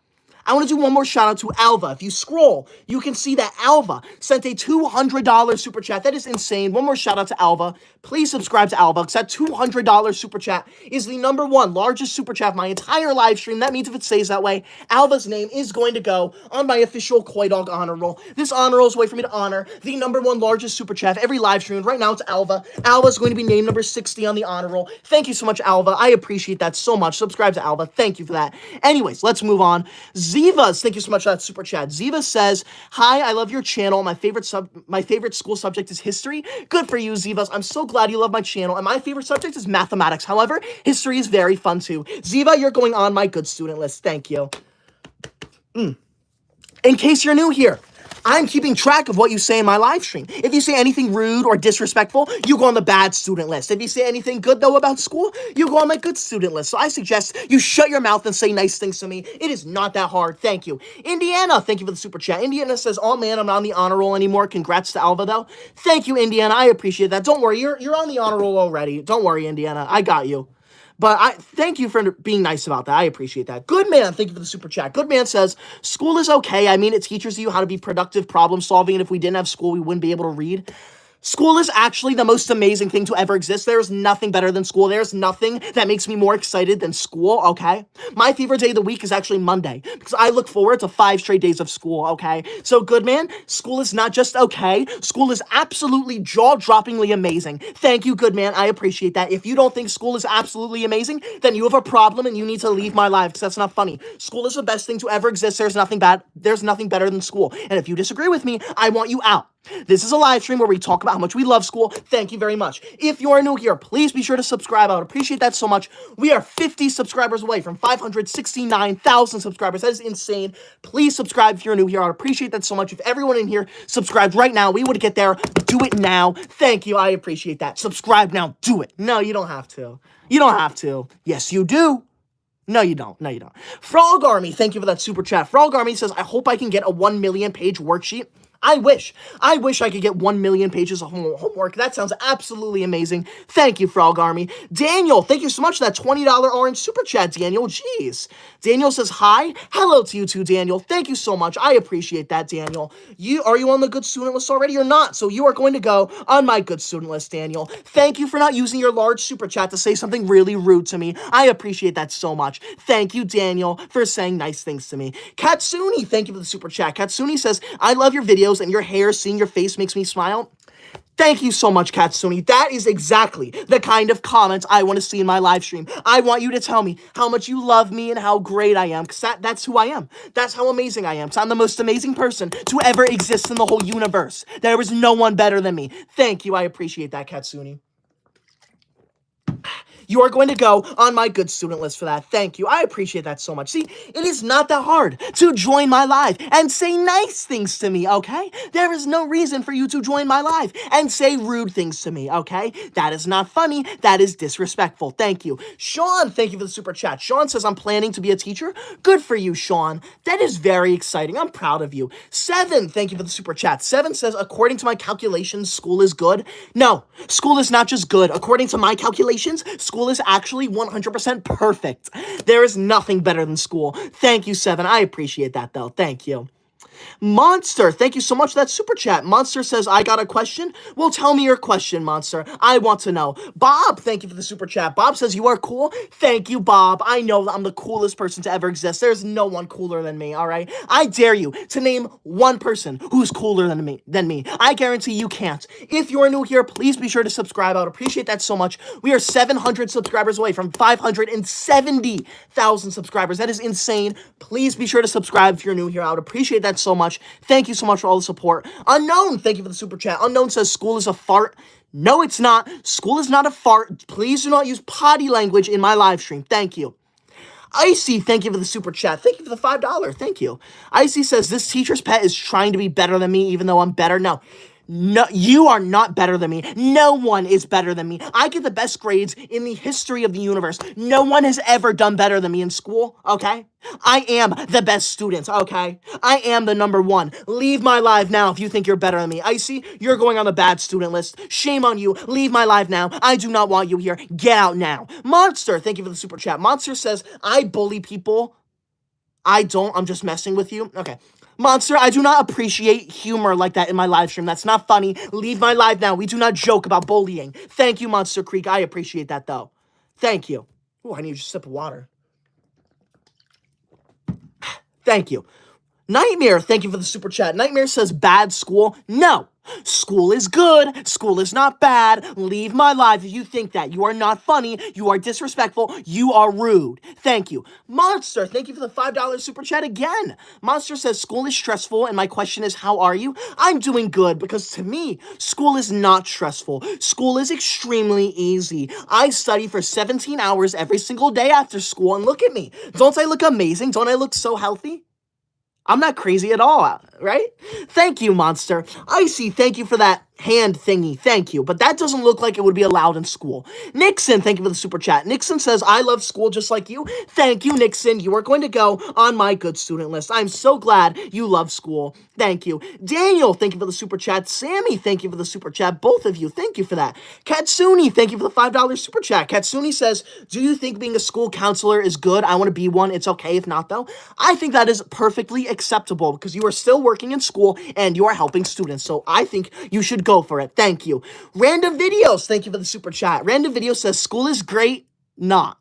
I want to do one more shout out to Alva. If you scroll, you can see that Alva sent a $200 super chat. That is insane. One more shout out to Alva. Please subscribe to Alva because that $200 super chat is the #1 largest super chat of my entire live stream. That means if it stays that way, Alva's name is going to go on my official Koi Dog honor roll. This honor roll is a way for me to honor the #1 largest super chat of every live stream. Right now it's Alva. Alva's going to be named number 60 on the honor roll. Thank you so much, Alva. I appreciate that so much. Subscribe to Alva. Thank you for that. Anyways, let's move on. Zivas, thank you so much for that super chat. Ziva says, hi, I love your channel. My favorite school subject is history. Good for you, Zivas. I'm so glad you love my channel. And my favorite subject is mathematics. However, history is very fun too. Ziva, you're going on my good student list. Thank you. In case you're new here, I'm keeping track of what you say in my live stream. If you say anything rude or disrespectful, you go on the bad student list. If you say anything good, though, about school, you go on my good student list. So I suggest you shut your mouth and say nice things to me. It is not that hard. Thank you. Indiana, thank you for the super chat. Indiana says, oh man, I'm not on the honor roll anymore. Congrats to Alva, though. Thank you, Indiana. I appreciate that. Don't worry. You're on the honor roll already. Don't worry, Indiana. I got you. But I thank you for being nice about that. I appreciate that. Good man, thank you for the super chat. Good man says, school is okay. I mean, it teaches you how to be productive problem solving. And if we didn't have school, we wouldn't be able to read. School is actually the most amazing thing to ever exist. There's nothing better than school. There's nothing that makes me more excited than school, okay? My favorite day of the week is actually Monday because I look forward to 5 straight days of school, okay? So, good man, school is not just okay. School is absolutely jaw-droppingly amazing. Thank you, good man. I appreciate that. If you don't think school is absolutely amazing, then you have a problem and you need to leave my life because that's not funny. School is the best thing to ever exist. There's nothing better than school. And if you disagree with me, I want you out. This is a live stream where we talk about how much we love school. Thank you very much. If you are new here, please be sure to subscribe. I would appreciate that so much. We are 50 subscribers away from 569,000 subscribers. That is insane. Please subscribe if you're new here. I would appreciate that so much. If everyone in here subscribed right now, we would get there. Do it now. Thank you. I appreciate that. Subscribe now. Do it. No, you don't have to. You don't have to. Yes, you do. No, you don't. No, you don't. Frog Army, thank you for that super chat. Frog Army says, I hope I can get a 1 million page worksheet. I wish I could get 1 million pages of homework. That sounds absolutely amazing. Thank you, Frog Army. Daniel, thank you so much for that $20 orange super chat, Daniel. Jeez. Daniel says, hi. Hello to you too, Daniel. Thank you so much. I appreciate that, Daniel. Are you on the good student list already or not? So you are going to go on my good student list, Daniel. Thank you for not using your large super chat to say something really rude to me. I appreciate that so much. Thank you, Daniel, for saying nice things to me. Katsuni, thank you for the super chat. Katsuni says, I love your videos and your hair, seeing your face makes me smile. Thank you so much, Katsuni. That is exactly the kind of comments I want to see in my live stream. I want you to tell me how much you love me and how great I am, because that's who I am. That's how amazing I am, because I'm the most amazing person to ever exist in the whole universe. There is no one better than me. Thank you. I appreciate that, Katsuni. You are going to go on my good student list for that. Thank you. I appreciate that so much. See, it is not that hard to join my live and say nice things to me, okay? There is no reason for you to join my live and say rude things to me, okay? That is not funny. That is disrespectful. Thank you. Sean, thank you for the super chat. Sean says, I'm planning to be a teacher. Good for you, Sean. That is very exciting. I'm proud of you. 7, thank you for the super chat. 7 says, according to my calculations, school is good. No, school is not just good. According to my calculations, school is actually 100% perfect. There is nothing better than school. Thank you, 7. I appreciate that, though. Thank you. Monster, thank you so much for that super chat. Monster says, I got a question. Well, tell me your question, Monster. I want to know. Bob, thank you for the super chat. Bob says, you are cool. Thank you, Bob. I know that I'm the coolest person to ever exist. There's no one cooler than me, all right? I dare you to name one person who's cooler than me. I guarantee you can't. If you're new here, please be sure to subscribe. I would appreciate that so much. We are 700 subscribers away from 570,000 subscribers. That is insane. Please be sure to subscribe if you're new here. I would appreciate that so much. Thank you so much for all the support. Unknown, thank you for the super chat. Unknown says school is a fart. No, it's not. School is not a fart. Please do not use potty language in my live stream. Thank you. Icy, thank you for the super chat. Thank you for the $5. Thank you. Icy says, this teacher's pet is trying to be better than me, even though I'm better. No, you are not better than me. No one is better than me. I get the best grades in the history of the universe. No one has ever done better than me in school, okay? I am the best student, okay? I am the number one. Leave my live now if you think you're better than me. Icy, you're going on the bad student list. Shame on you. Leave my live now. I do not want you here. Get out now. Monster, thank you for the super chat. Monster says, I bully people. I don't. I'm just messing with you. Okay. Monster, I do not appreciate humor like that in my live stream. That's not funny. Leave my live now. We do not joke about bullying. Thank you, Monster Creek. I appreciate that, though. Thank you. Oh, I need a sip of water. Thank you. Nightmare, thank you for the super chat. Nightmare says, bad school. No. School is good. School is not bad. Leave my live if you think that. You are not funny. You are disrespectful. You are rude. Thank you. Monster, thank you for the $5 super chat again. Monster says, school is stressful, and my question is, how are you? I'm doing good, because to me, school is not stressful. School is extremely easy. I study for 17 hours every single day after school, and look at me. Don't I look amazing? Don't I look so healthy? I'm not crazy at all, right? Thank you, Monster. Icy, thank you for that hand thingy. Thank you. But that doesn't look like it would be allowed in school. Nixon, thank you for the super chat. Nixon says, I love school just like you. Thank you, Nixon. You are going to go on my good student list. I'm so glad you love school. Thank you. Daniel, thank you for the super chat. Sammy, thank you for the super chat. Both of you, thank you for that. Katsuni, thank you for the $5 super chat. Katsuni says, do you think being a school counselor is good? I want to be one. It's okay if not, though. I think that is perfectly acceptable because you are still working in school and you are helping students. So I think you should go for it. Thank you. Random Videos, thank you for the super chat. Random Video says, school is great. Not.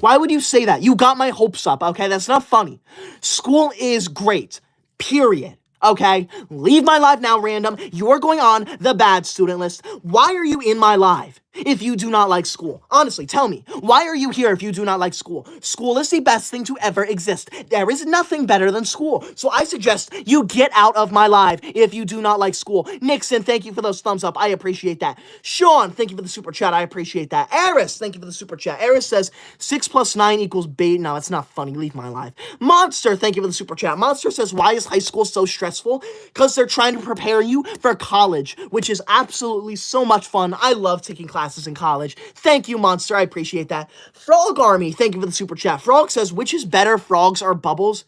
Why would you say that? You got my hopes up, okay? That's not funny. School is great. Period. Okay? Leave my live now, Random. You're going on the bad student list. Why are you in my live if you do not like school? Honestly, tell me. Why are you here if you do not like school? School is the best thing to ever exist. There is nothing better than school. So I suggest you get out of my live if you do not like school. Nixon, thank you for those thumbs up. I appreciate that. Sean, thank you for the super chat. I appreciate that. Eris, thank you for the super chat. Eris says 6 plus 9 equals bait. No, it's not funny. Leave my live. Monster, thank you for the super chat. Monster says, why is high school so stressful? Because they're trying to prepare you for college, which is absolutely so much fun. I love taking classes in college. Thank you, Monster. I appreciate that. Frog Army, thank you for the super chat. Frog says, which is better, frogs or bubbles?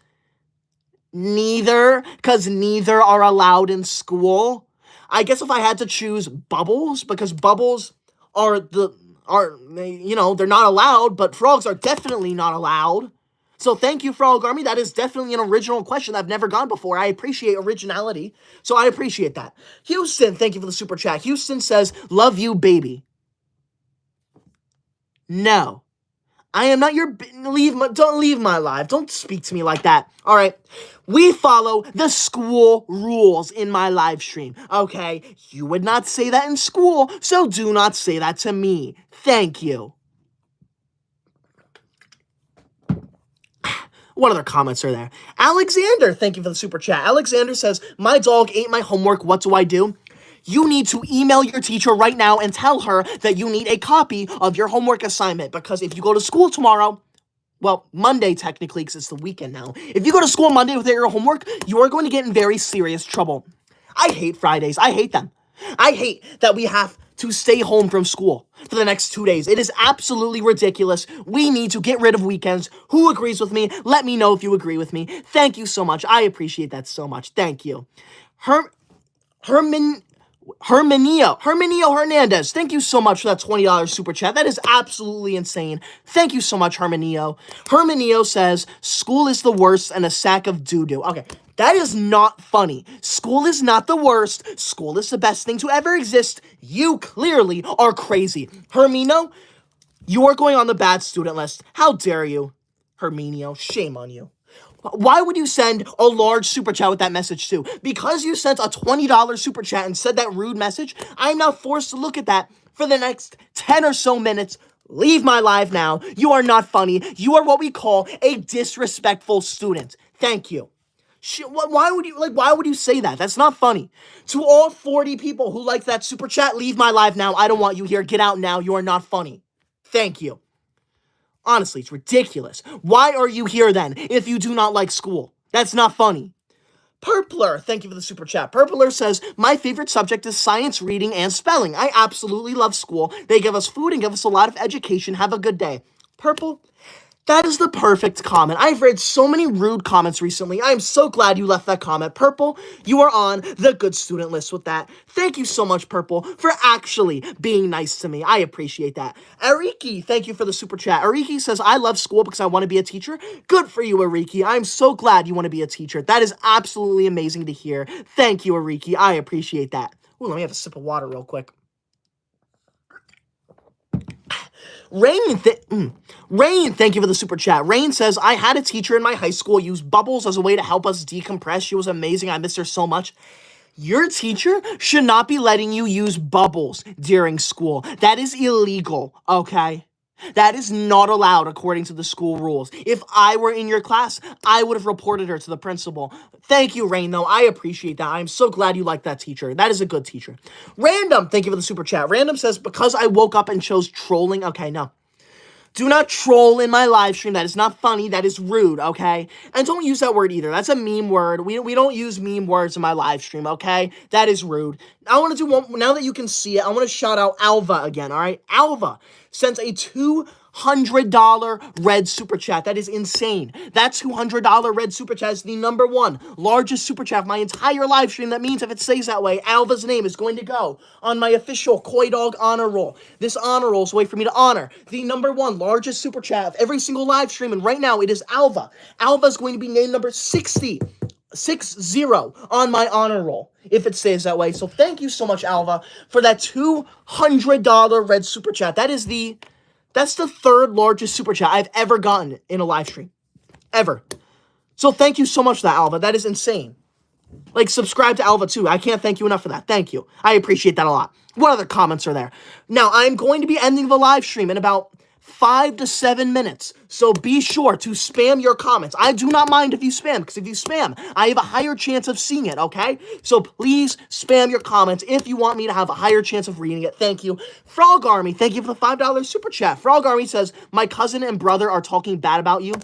Neither, because neither are allowed in school. I guess if I had to choose bubbles, because bubbles are they're not allowed, but frogs are definitely not allowed. So thank you, Frog Army. That is definitely an original question I've never gone before. I appreciate originality, so I appreciate that. Houston, thank you for the super chat. Houston says, love you, baby. No. I am not your... Don't leave my live. Don't speak to me like that. All right. We follow the school rules in my live stream. Okay? You would not say that in school, so do not say that to me. Thank you. What other comments are there? Alexander, thank you for the super chat. Alexander says, my dog ate my homework. What do I do? You need to email your teacher right now and tell her that you need a copy of your homework assignment, because if you go to school tomorrow, well, Monday technically, because it's the weekend now. If you go to school Monday without your homework, you are going to get in very serious trouble. I hate Fridays. I hate them. I hate that we have to stay home from school for the next 2 days. It is absolutely ridiculous. We need to get rid of weekends. Who agrees with me? Let me know if you agree with me. Thank you so much. I appreciate that so much. Thank you. Herminio Hernandez, thank you so much for that $20 super chat. That is absolutely insane. Thank you so much, Herminio. Herminio says, school is the worst and a sack of doo-doo. Okay, that is not funny. School is not the worst. School is the best thing to ever exist. You clearly are crazy. Herminio, you are going on the bad student list. How dare you? Herminio, shame on you. Why would you send a large super chat with that message too? Because you sent a $20 super chat and said that rude message, I'm now forced to look at that for the next 10 or so minutes. Leave my live now. You are not funny. You are what we call a disrespectful student. Thank you. Why would you say that? That's not funny. To all 40 people who like that super chat, leave my live now. I don't want you here. Get out now. You are not funny. Thank you. Honestly, it's ridiculous. Why are you here then if you do not like school? That's not funny. Purpler, thank you for the super chat. Purpler says, my favorite subject is science, reading, and spelling. I absolutely love school. They give us food and give us a lot of education. Have a good day. Purple, that is the perfect comment. I've read so many rude comments recently. I am so glad you left that comment. Purple, you are on the good student list with that. Thank you so much, Purple, for actually being nice to me. I appreciate that. Ariki, thank you for the super chat. Ariki says, I love school because I want to be a teacher. Good for you, Ariki. I'm so glad you want to be a teacher. That is absolutely amazing to hear. Thank you, Ariki. I appreciate that. Ooh, let me have a sip of water real quick. Rain, thank you for the super chat. Rain says, I had a teacher in my high school use bubbles as a way to help us decompress. She was amazing. I miss her so much. Your teacher should not be letting you use bubbles during school. That is illegal, okay? That is not allowed according to the school rules. If I were in your class, I would have reported her to the principal. Thank you, Rain, though. I appreciate that. I'm so glad you like that teacher. That is a good teacher. Random, thank you for the super chat. Random says, because I woke up and chose trolling. Okay, no. Do not troll in my live stream. That is not funny. That is rude, okay? And don't use that word either. That's a meme word. We don't use meme words in my live stream, okay? That is rude. I want to do one, now that you can see it, I want to shout out Alva again, all right? Alva sends a $200 red super chat. That is insane. That $200 red super chat is the number one largest super chat of my entire live stream. That means if it stays that way, Alva's name is going to go on my official Koi Dog honor roll. This honor roll is a way for me to honor the number one largest super chat of every single live stream, and right now it is Alva. Alva is going to be named number 60 on my honor roll if it stays that way. So thank you so much, Alva, for that $200 red super chat. That's the third largest super chat I've ever gotten in a live stream. Ever. So thank you so much for that, Alva. That is insane. Like, subscribe to Alva too. I can't thank you enough for that. Thank you. I appreciate that a lot. What other comments are there? Now, I'm going to be ending the live stream in about 5 to 7 minutes. So be sure to spam your comments. I do not mind if you spam, because if you spam, I have a higher chance of seeing it, okay? So please spam your comments if you want me to have a higher chance of reading it. Thank you. Frog Army, thank you for the $5 super chat. Frog Army says, my cousin and brother are talking bad about you.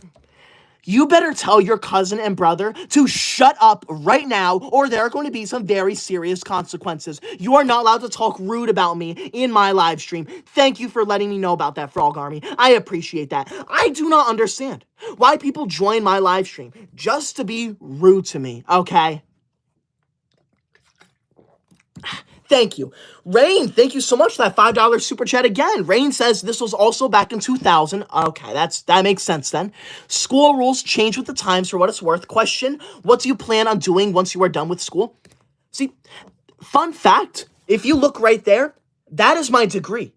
You better tell your cousin and brother to shut up right now, or there are going to be some very serious consequences. You are not allowed to talk rude about me in my live stream. Thank you for letting me know about that, Frog Army. I appreciate that. I do not understand why people join my live stream just to be rude to me, okay? Thank you. Rain, thank you so much for that $5 super chat again. Rain says this was also back in 2000. Okay, that makes sense then. School rules change with the times for what it's worth. Question, what do you plan on doing once you are done with school? See, fun fact, if you look right there, that is my degree,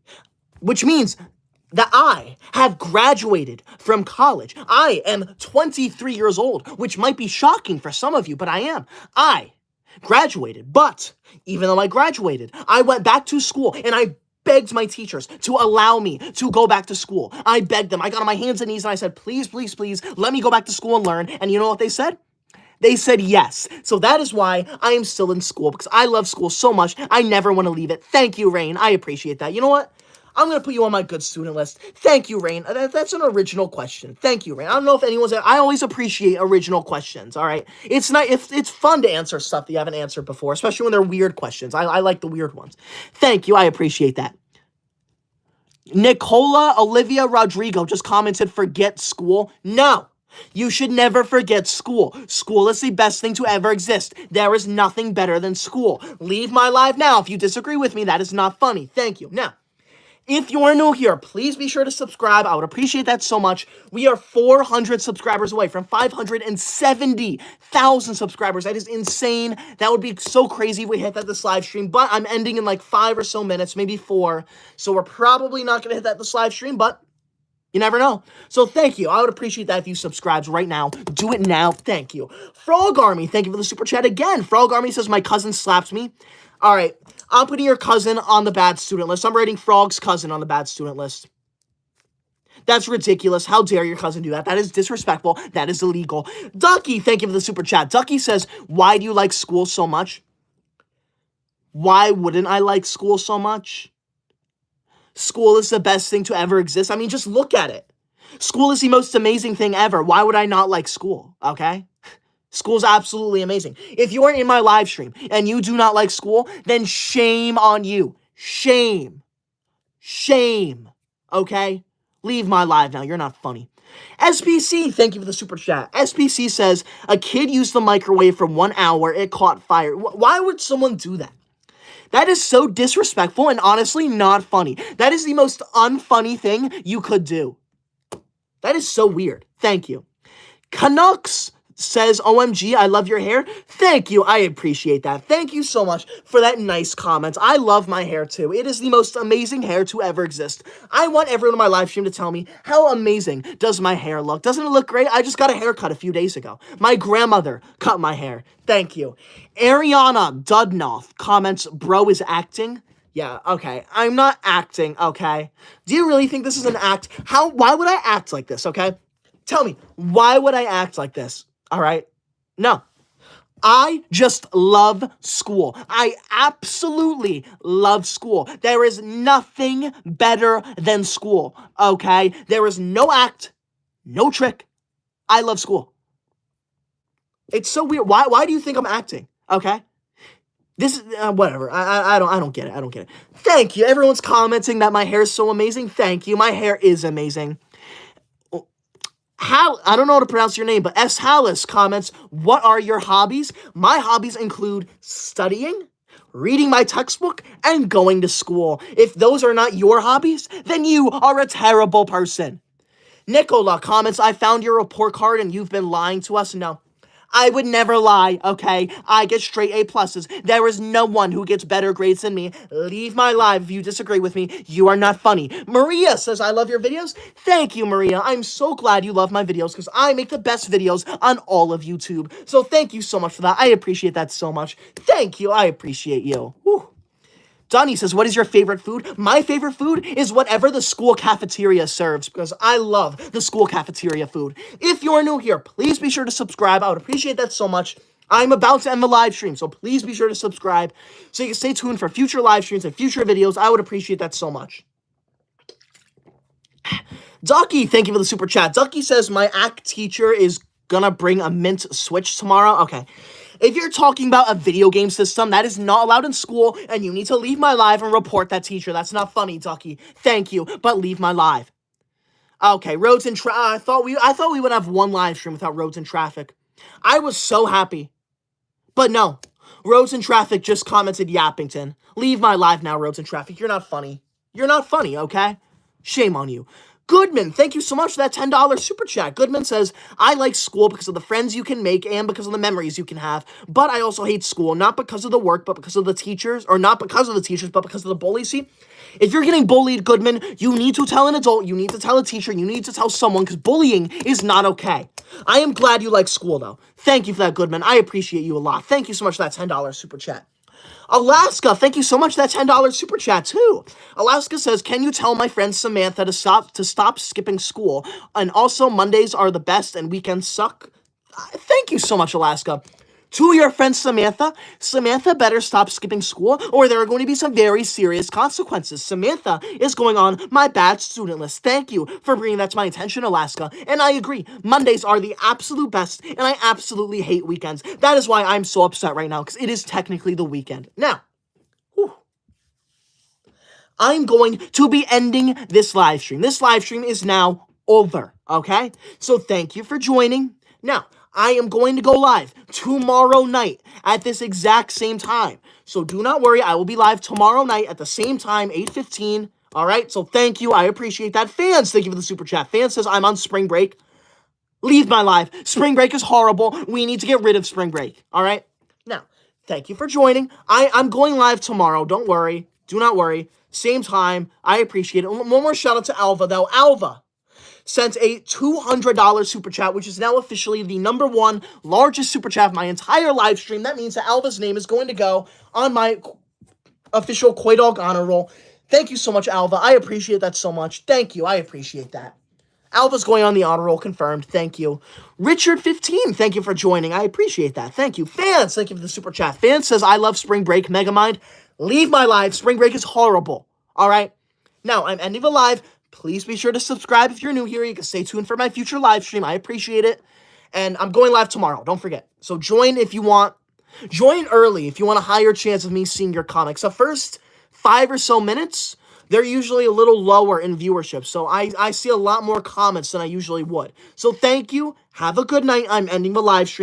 which means that I have graduated from college. I am 23 years old, which might be shocking for some of you, but I am. I graduated, but even though I graduated, I went back to school and I begged my teachers to allow me to go back to school. I begged them. I got on my hands and knees and I said, please, please, please, let me go back to school and learn. And you know what they said? They said yes. So that is why I am still in school, because I love school so much. I never want to leave it. Thank you, Rain. I appreciate that. You know what? I'm going to put you on my good student list. Thank you, Rain. That's an original question. Thank you, Rain. I don't know if anyone's... I always appreciate original questions, all right? It's not... It's fun to answer stuff that you haven't answered before, especially when they're weird questions. I like the weird ones. Thank you. I appreciate that. Nicola Olivia Rodrigo just commented, forget school. No. You should never forget school. School is the best thing to ever exist. There is nothing better than school. Leave my live now. If you disagree with me, that is not funny. Thank you. Now, if you are new here, please be sure to subscribe. I would appreciate that so much. We are 400 subscribers away from 570,000 subscribers. That is insane. That would be so crazy if we hit that this live stream, but I'm ending in like 5 or so minutes, maybe 4. So we're probably not going to hit that this live stream, but you never know. So thank you. I would appreciate that if you subscribed right now. Do it now. Thank you. Frog Army, thank you for the super chat again. Frog Army says, my cousin slapped me. All right. I'm putting your cousin on the bad student list. I'm rating Frog's cousin on the bad student list. That's ridiculous. How dare your cousin do that? That is disrespectful. That is illegal. Ducky, thank you for the super chat. Ducky says, why do you like school so much? Why wouldn't I like school so much? School is the best thing to ever exist. I mean, just look at it. School is the most amazing thing ever. Why would I not like school? Okay? School's absolutely amazing. If you are in my live stream and you do not like school, then shame on you. Shame. Shame. Okay? Leave my live now. You're not funny. SPC, thank you for the super chat. SPC says, a kid used the microwave for 1 hour. It caught fire. Why would someone do that? That is so disrespectful and honestly not funny. That is the most unfunny thing you could do. That is so weird. Thank you. Canucks says, OMG, I love your hair. Thank you. I appreciate that. Thank you so much for that nice comment. I love my hair too. It is the most amazing hair to ever exist. I want everyone in my live stream to tell me, how amazing does my hair look? Doesn't it look great? I just got a haircut a few days ago. My grandmother cut my hair. Thank you. Ariana Dudnoff comments, bro is acting. Yeah, okay. I'm not acting, okay? Do you really think this is an act? Why would I act like this, okay? Tell me, why would I act like this? All right? No. I just love school. I absolutely love school. There is nothing better than school, okay? There is no act, no trick. I love school. It's so weird. Why do you think I'm acting? Okay? This is whatever. I don't get it. I don't get it. Thank you. Everyone's commenting that my hair is so amazing. Thank you. My hair is amazing. I don't know how to pronounce your name, but S. Hallis comments, what are your hobbies? My hobbies include studying, reading my textbook, and going to school. If those are not your hobbies, then you are a terrible person. Nicola comments, I found your report card and you've been lying to us. No, I would never lie, okay? I get straight A pluses. There is no one who gets better grades than me. Leave my live if you disagree with me. You are not funny. Maria says, I love your videos. Thank you, Maria. I'm so glad you love my videos because I make the best videos on all of YouTube. So thank you so much for that. I appreciate that so much. Thank you. I appreciate you. Whew. Donnie says, what is your favorite food? My favorite food is whatever the school cafeteria serves because I love the school cafeteria food. If you're new here, please be sure to subscribe. I would appreciate that so much. I'm about to end the live stream, so please be sure to subscribe so you can stay tuned for future live streams and future videos. I would appreciate that so much. Ducky, thank you for the super chat. Ducky says, my ACT teacher is gonna bring a mint Switch tomorrow. Okay. If you're talking about a video game system, that is not allowed in school, and you need to leave my live and report that teacher. That's not funny, Ducky. Thank you, but leave my live. Okay, roads and I thought we would have one live stream without roads and traffic. I was so happy. But no. Roads and traffic just commented Yappington. Leave my live now, roads and traffic. You're not funny. You're not funny, okay? Shame on you. Goodman, thank you so much for that $10 super chat. Goodman says, I like school because of the friends you can make and because of the memories you can have. But I also hate school, not because of the work, but because of the teachers. Or not because of the teachers, but because of the bullies. See, if you're getting bullied, Goodman, you need to tell an adult, you need to tell a teacher, you need to tell someone because bullying is not okay. I am glad you like school, though. Thank you for that, Goodman. I appreciate you a lot. Thank you so much for that $10 super chat. Alaska, thank you so much for that $10 super chat, too. Alaska says, can you tell my friend Samantha to stop skipping school? And also, Mondays are the best and weekends suck. Thank you so much, Alaska. To your friend Samantha, Samantha better stop skipping school or there are going to be some very serious consequences. Samantha is going on my bad student list. Thank you for bringing that to my attention, Alaska. And I agree, Mondays are the absolute best and I absolutely hate weekends. That is why I'm so upset right now because it is technically the weekend. Now, I'm going to be ending this live stream. This live stream is now over, okay? So thank you for joining. Now, I am going to go live tomorrow night at this exact same time. So do not worry, I will be live tomorrow night at the same time, 8:15. All right, so thank you. I appreciate that. Fans, thank you for the super chat. Fans says, I'm on spring break. Leave my live. Spring break is horrible. We need to get rid of spring break. All right? Now, thank you for joining. I'm going live tomorrow. Don't worry. Do not worry. Same time. I appreciate it. One more shout out to Alva, though. Alva sent a $200 super chat, which is now officially the #1 largest super chat of my entire live stream. That means that Alva's name is going to go on my official Koi Dog honor roll. Thank you so much, Alva. I appreciate that so much. Thank you. I appreciate that. Alva's going on the honor roll, confirmed. Thank you. Richard15, thank you for joining. I appreciate that. Thank you. Fans, thank you for the super chat. Fans says, I love spring break. Megamind, leave my live. Spring break is horrible. All right? Now, I'm ending the live. Please be sure to subscribe if you're new here. You can stay tuned for my future live stream. I appreciate it. And I'm going live tomorrow. Don't forget. So join if you want. Join early if you want a higher chance of me seeing your comics. The first 5 or so minutes, they're usually a little lower in viewership. So I see a lot more comments than I usually would. So thank you. Have a good night. I'm ending the live stream.